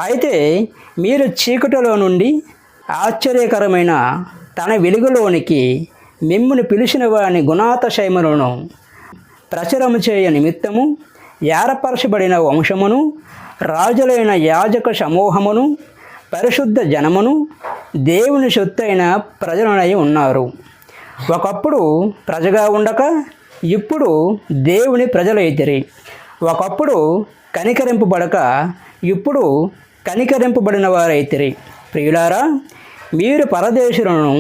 అయితే మీరు చీకటిలో నుండి ఆశ్చర్యకరమైన తన వెలుగులోనికి మిమ్మును పిలిచిన వాని గుణాతిశయములను ప్రచురము చేయ నిమిత్తము ఏర్పరచబడిన వంశమును, రాజులైన యాజక సమూహమును, పరిశుద్ధ జనమును, దేవుని సొత్తైన ప్రజలనై ఉన్నారు. ఒకప్పుడు ప్రజగా ఉండక ఇప్పుడు దేవుని ప్రజలైతిరి. ఒకప్పుడు కనికరింపబడక ఇప్పుడు కనికరింపబడిన వారైతిరి. ప్రియులారా, మీరు పరదేశులను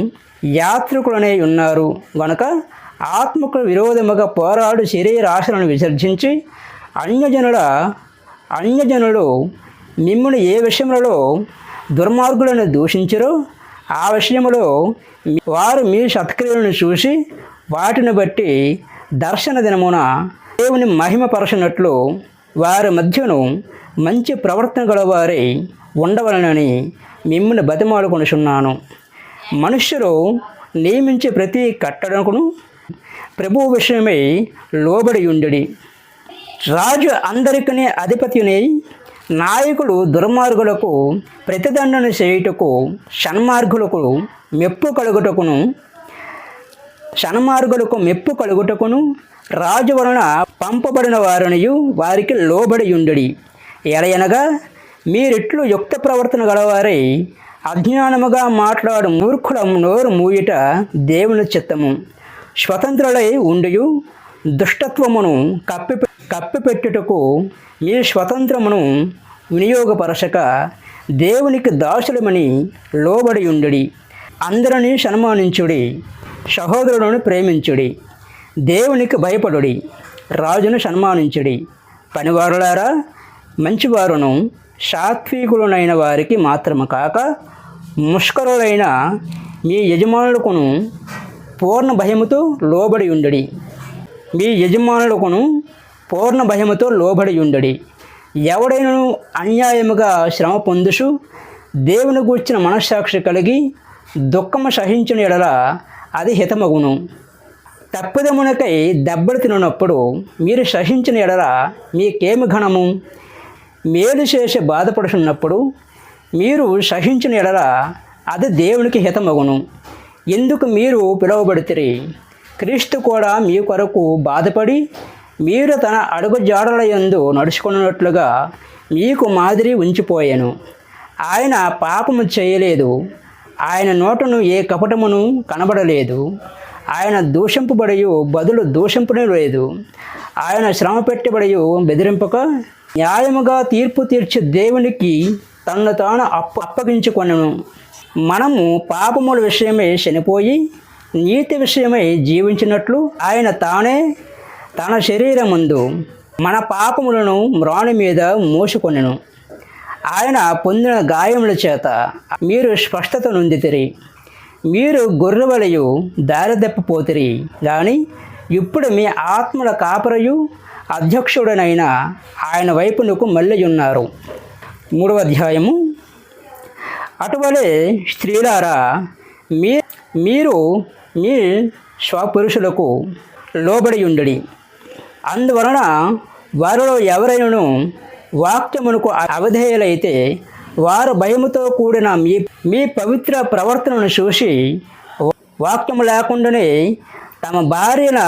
యాత్రికులనే ఉన్నారు గనుక ఆత్మకు విరోధముగా పోరాడు శరీరాశలను విసర్జించి అన్యజనులు మిమ్మును ఏ విషయములలో దుర్మార్గులను దూషించరో ఆ విషయములో వారు మీ సత్క్రియలను చూసి వాటిని బట్టి దర్శన దినమున దేవుని మహిమపరచినట్లు వారి మధ్యను మంచి ప్రవర్తన గలవారై ఉండవలనని మిమ్మల్ని బతిమాలుకొనుచున్నాను. మనుష్యులు నియమించే ప్రతి కట్టడకును ప్రభువు విషయమై లోబడి ఉండుడి. రాజు అందరికీ అధిపతిని, నాయకులు దుర్మార్గులకు ప్రతిదండన చేయుటకు, సన్మార్గులకు మెప్పు కలుగుటకును రాజు వలన పంపబడిన వారినియు వారికి లోబడి ఉండుడి. ఎలయనగా మీరిట్లు యుక్త ప్రవర్తన గలవారై అజ్ఞానముగా మాట్లాడు మూర్ఖుల నోరు మూయుట దేవుని చిత్తము. స్వతంత్రులై ఉండియు దుష్టత్వమును కప్పిపెట్టుటకు మీ స్వతంత్రమును వినియోగపరచక దేవునికి దాసులమని లోబడి ఉండుడి. అందరినీ సన్మానించుడి, సహోదరులను ప్రేమించుడి, దేవునికి భయపడుడి, రాజును సన్మానించుడి. పనివారులారా, మంచివారును సాత్వికులైన వారికి మాత్రము కాక ముష్కరులైన మీ యజమానులకును పూర్ణ భయముతో లోబడి ఉండుడి. ఎవడైనను అన్యాయముగా శ్రమ పొందుచు దేవుని గూర్చిన మనస్సాక్షి కలిగి దుఃఖము సహించిన ఎడల అది హితమగును. తప్పిదమునకై దెబ్బలు తినప్పుడు మీరు సహించిన ఎడల మీకేమి ఘనము? మేలు చేసి బాధపడుతున్నప్పుడు మీరు సహించిన ఎడల అది దేవునికి హితమగును. ఎందుకు మీరు పిలువబడితిరి? క్రీస్తు కూడా మీ కొరకు బాధపడి మీరు తన అడుగు జాడల యందు నడుచుకున్నట్లుగా మీకు మాదిరి ఉంచిపోయాను. ఆయన పాపము చేయలేదు, ఆయన నోటను ఏ కపటమును కనబడలేదు, ఆయన దూషింపబడియు బదులు దూషింపనే లేదు, ఆయన శ్రమ పెట్టబడియు బెదిరింపక న్యాయముగా తీర్పు తీర్చి దేవునికి తనను తాను అప్పగించుకొనెను. మనము పాపముల విషయమై చనిపోయి నీతి విషయమై జీవించినట్లు ఆయన తానే తన శరీరమందు మన పాపములను మ్రాణి మీద మోసుకొనెను. ఆయన పొందిన గాయముల చేత మీరు స్పష్టత నొందితిరి. మీరు గొర్రెవలయు దారి తప్పిపోతిరి కానీ ఇప్పుడు మీ ఆత్మల కాపరయు అధ్యక్షుడనైన ఆయన వైపునకు మళ్ళీ ఉన్నారు. 3వ అధ్యాయము. అటువలే స్త్రీలారా, మీరు మీ స్వపురుషులకు లోబడి ఉండుడి. అందువలన వారిలో ఎవరైనాను వాక్యమునకు అవిధేయులైతే వారు భయముతో కూడిన మీ పవిత్ర ప్రవర్తనను చూసి వాక్యము లేకుండానే తమ భార్యల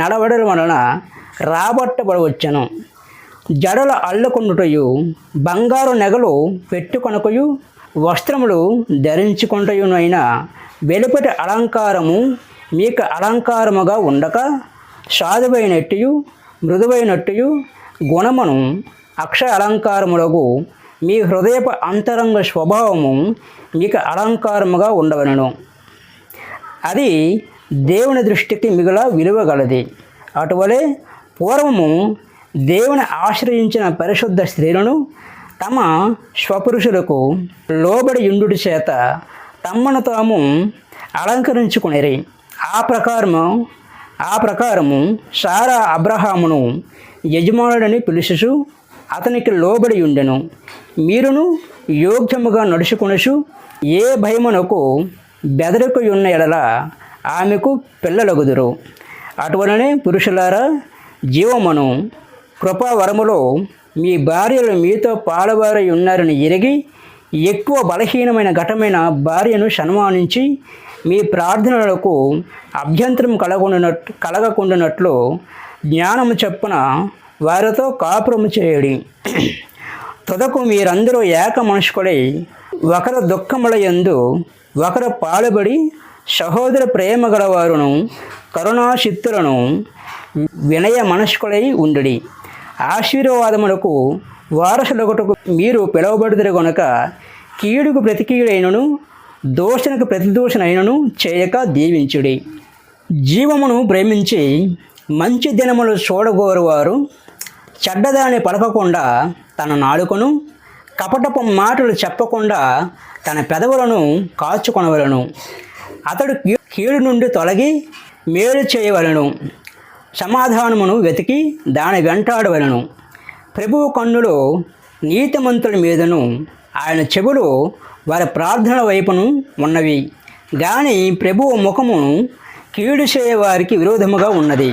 నడవడల వలన రాబట్టబడవచ్చును. జడలు అల్లుకొనుటయు, బంగారు నెగలు పెట్టుకొనకయు, వస్త్రములు ధరించుకొనుటయునైనా వెలుపటి అలంకారము మీకు అలంకారముగా ఉండక సాధువైనట్టు మృదువైనట్టు గుణమును అక్షయ అలంకారములకు మీ హృదయపు అంతరంగ స్వభావము మీకు అలంకారముగా ఉండవలెను. అది దేవుని దృష్టికి మిగుల విలువగలది. అటువలే పూర్వము దేవుని ఆశ్రయించిన పరిశుద్ధ స్త్రీలను తమ స్వపురుషులకు లోబడి యుండుడి చేత తమను తాము అలంకరించుకునేరి. ఆ ప్రకారము సారా అబ్రహామును యజమానుడని పిలుచుచు అతనికి లోబడి ఉండెను. మీరును యోగ్యముగా నడుచుకొనుచు ఏ భయమునకు బెదరకయున్న ఎడల ఆమెకు పిల్లలగుదురు. అటువలనే పురుషులారా, జీవమును కృపావరములో మీ భార్యలు మీతో పాలువారై ఉన్నారని ఎరిగి ఎక్కువ బలహీనమైన ఘటమైన భార్యను సన్మానించి మీ ప్రార్థనలకు అభ్యంతరం కలగకుండానట్లు జ్ఞానము చొప్పున వారితో కాపురము చేయడి. తుదకు మీరందరూ ఏక మనుషులై ఒకరి దుఃఖముల యందు ఒకరు పాలుబడి సహోదర ప్రేమ గలవారును కరుణాచిత్తులను వినయ మనస్కులై ఉండుడి. ఆశీర్వాదములకు వారసులొకటకు మీరు పిలువబడుదురు గనుక కీడుకు ప్రతికీడైనను దూషణకు ప్రతిదూషణైనను చేయక దీవించుడి. జీవమును ప్రేమించి మంచి దినములు చూడగోరువారు చెడ్డదాన్ని పలకకుండా తన నాలుకను కపటపు మాటలు చెప్పకుండా తన పెదవులను కాచుకొనవలను. అతడు కీడు నుండి తొలగి మేలు చేయవలను, సమాధానమును వెతికి దాని వెంటాడవలను. ప్రభువు కన్నులు నీతిమంతుల మీదను ఆయన చెవులు వారి ప్రార్థనల వైపును ఉన్నవి, కానీ ప్రభువు ముఖమును కీడు చేయవారికి విరోధముగా ఉన్నది.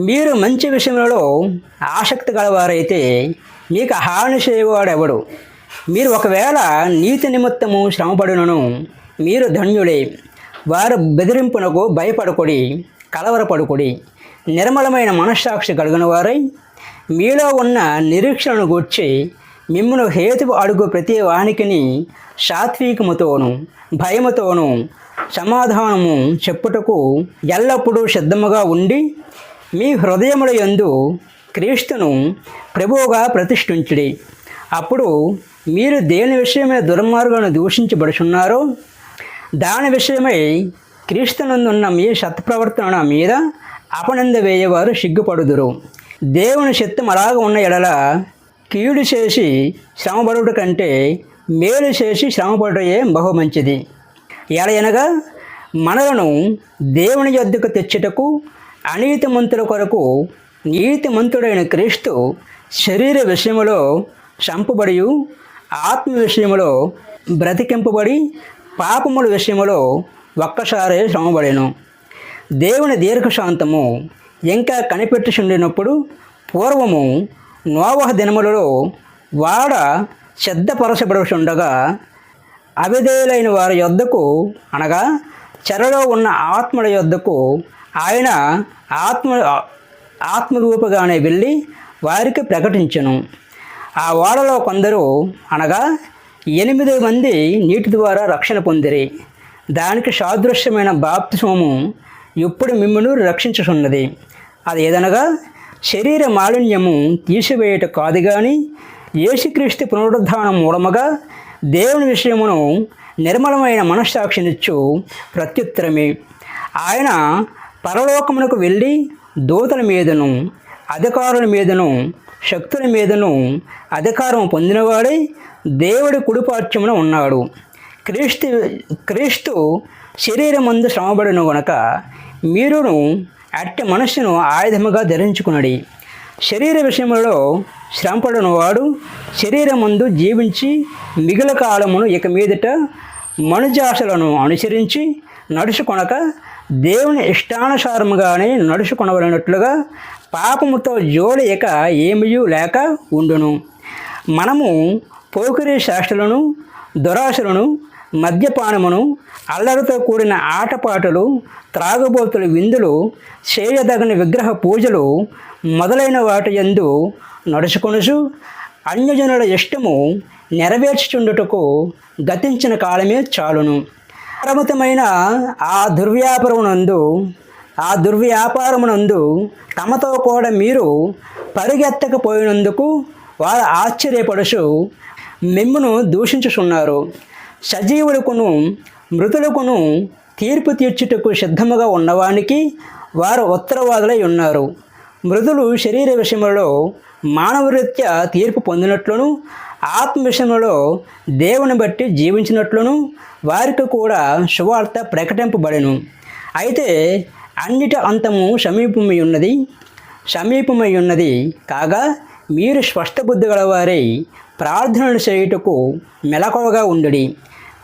మీరు మంచి విషయములలో ఆసక్తి గలవారైతే మీకు హాని చేయవాడెవడు? మీరు ఒకవేళ నీతి నిమిత్తము శ్రమపడునను మీరు ధన్యులే. వారు బెదిరింపునకు భయపడకుడి, కలవరపడుకుడి. నిర్మలమైన మనస్సాక్షి కలిగిన వారై మీలో ఉన్న నిరీక్షణను గూర్చి మిమ్మును హేతువు అడుగు ప్రతి వానికిని సాత్వికముతోను భయముతోను సమాధానము చెప్పుటకు ఎల్లప్పుడూ సిద్ధముగా ఉండి మీ హృదయముల యందు క్రీస్తును ప్రభువుగా ప్రతిష్ఠించుడి. అప్పుడు మీరు దేని విషయమై దుర్మార్గులను దూషించబడుచున్నారో దాని విషయమై క్రీస్తునందున్న మీ సత్ప్రవర్తన మీద అపనింద వేయేవారు సిగ్గుపడుదురు. దేవుని చిత్తం అలాగ ఉన్న ఎడల కీడు చేసి శ్రమపడుట కంటే మేలు చేసి శ్రమపడుటయే బహు మంచిది. ఎలయనగా మనలను దేవుని యొద్దకు తెచ్చుటకు అనీతిమంతుల కొరకు నీతిమంతుడైన క్రీస్తు శరీర విషయములో చంపబడి ఆత్మ విషయములో బ్రతికింపబడి పాపముల విషయములో ఒక్కసారే శ్రమపడెను. దేవుని దీర్ఘశాంతము ఇంకా కనిపెట్టుచుండినప్పుడు పూర్వము నోవహు దినములలో వాడ సిద్ధపరచబడుచుండగా అవిధేయులైన వారి యొద్దకు అనగా చెరలో ఉన్న ఆత్మల యొద్దకు ఆయన ఆత్మరూపగానే వెళ్ళి వారికి ప్రకటించెను. ఆ ఓడలో కొందరు అనగా 8 మంది నీటి ద్వారా రక్షణ పొందిరి. దానికి సాదృశ్యమైన బాప్తిస్మము ఇప్పుడు మిమ్మును రక్షించుచున్నది. అది ఏదనగా శరీర మాలిన్యము తీసివేయట కాదు, కానీ యేసుక్రీస్తు పునరుద్ధానం మూలముగా దేవుని విషయమును నిర్మలమైన మనస్సాక్షినిచ్చు ప్రత్యుత్తరమే. ఆయన పరలోకమునకు వెళ్ళి దూతల మీదను అధికారుల మీదను శక్తుల మీదను అధికారం పొందినవాడై దేవుడి కుడిపార్శ్వమున ఉన్నాడు. క్రీస్తు శరీరమందు శ్రమపడిన గనుక మీరును అట్టి మనస్సును ఆయుధముగా ధరించుకునడి. శరీర విషయంలో శ్రమపడిన వాడు శరీరమందు జీవించి మిగిలిన కాలమును ఇక మీదట మనుజాశలను అనుసరించి నడుచుకొనక దేవుని ఇష్టానుసారముగానే నడుచుకొనవలనట్లుగా పాపముతో జోడి ఇక ఏమీ లేక ఉండును. మనము పోకిరీ శాస్త్రులను దురాశలను మద్యపానమును అల్లరితో కూడిన ఆటపాటలు త్రాగుబోతుల విందులు చేయదగిన విగ్రహ పూజలు మొదలైన వాటి యందు నడుచుకొనుచు అన్యజనుల ఇష్టము నెరవేర్చుచుండుటకు గతించిన కాలమే చాలును. పరిమితమైన ఆ దుర్వ్యాపారమునందు తమతో కూడా మీరు పరిగెత్తకపోయినందుకు వారు ఆశ్చర్యపడుచు మిమ్మును దూషించుచున్నారు. సజీవులకును మృతులకును తీర్పు తీర్చుటకు సిద్ధముగా ఉన్నవానికి వారు ఉత్తరవాదులై ఉన్నారు. మృతులు శరీర విషయంలో మానవరీత్యా తీర్పు పొందినట్లును ఆత్మ విషయంలో దేవుని బట్టి జీవించినట్లును వారికి కూడా సువార్త ప్రకటింపబడెను. అయితే అన్నిటి అంతము సమీపమై ఉన్నది కాగా మీరు స్పష్టబుద్ధి గలవారై ప్రార్థనలు చేయుటకు మెలకువగా ఉండుడి.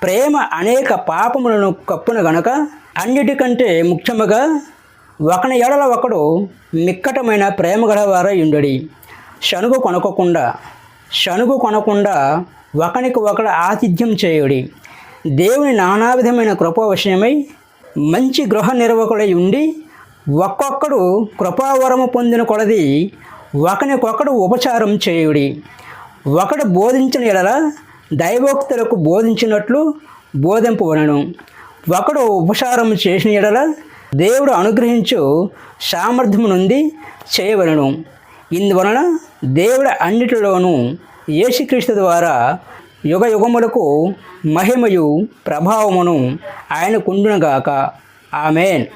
ప్రేమ అనేక పాపములను కప్పున గనుక అన్నిటికంటే ముఖ్యముగా ఒకని ఎడల ఒకడు మిక్కటమైన ప్రేమ గలవారై ఉండుడి. శనుగు కొనకుండా ఒకనికి ఒకడు ఆతిథ్యం చేయుడి. దేవుని నానా విధమైన కృపా విషయమై మంచి గృహ నిర్వాహకుడై ఉండి ఒక్కొక్కడు కృపావరము పొందిన కొలది ఒకనికొకడు ఉపచారం చేయుడి. ఒకడు బోధించిన ఎడల దైవోక్తులకు బోధించినట్లు బోధింపవలను. ఒకడు ఉపచారం చేసిన ఎడల దేవుడు అనుగ్రహించు సామర్థ్యము నుండి చేయవలను. ఇందువలన దేవుడు అన్నిటిలోనూ యేసుక్రీస్తు ద్వారా యుగ యుగములకు మహిమయు ప్రభావమును ఆయనకుండునుగాక. ఆమేన్.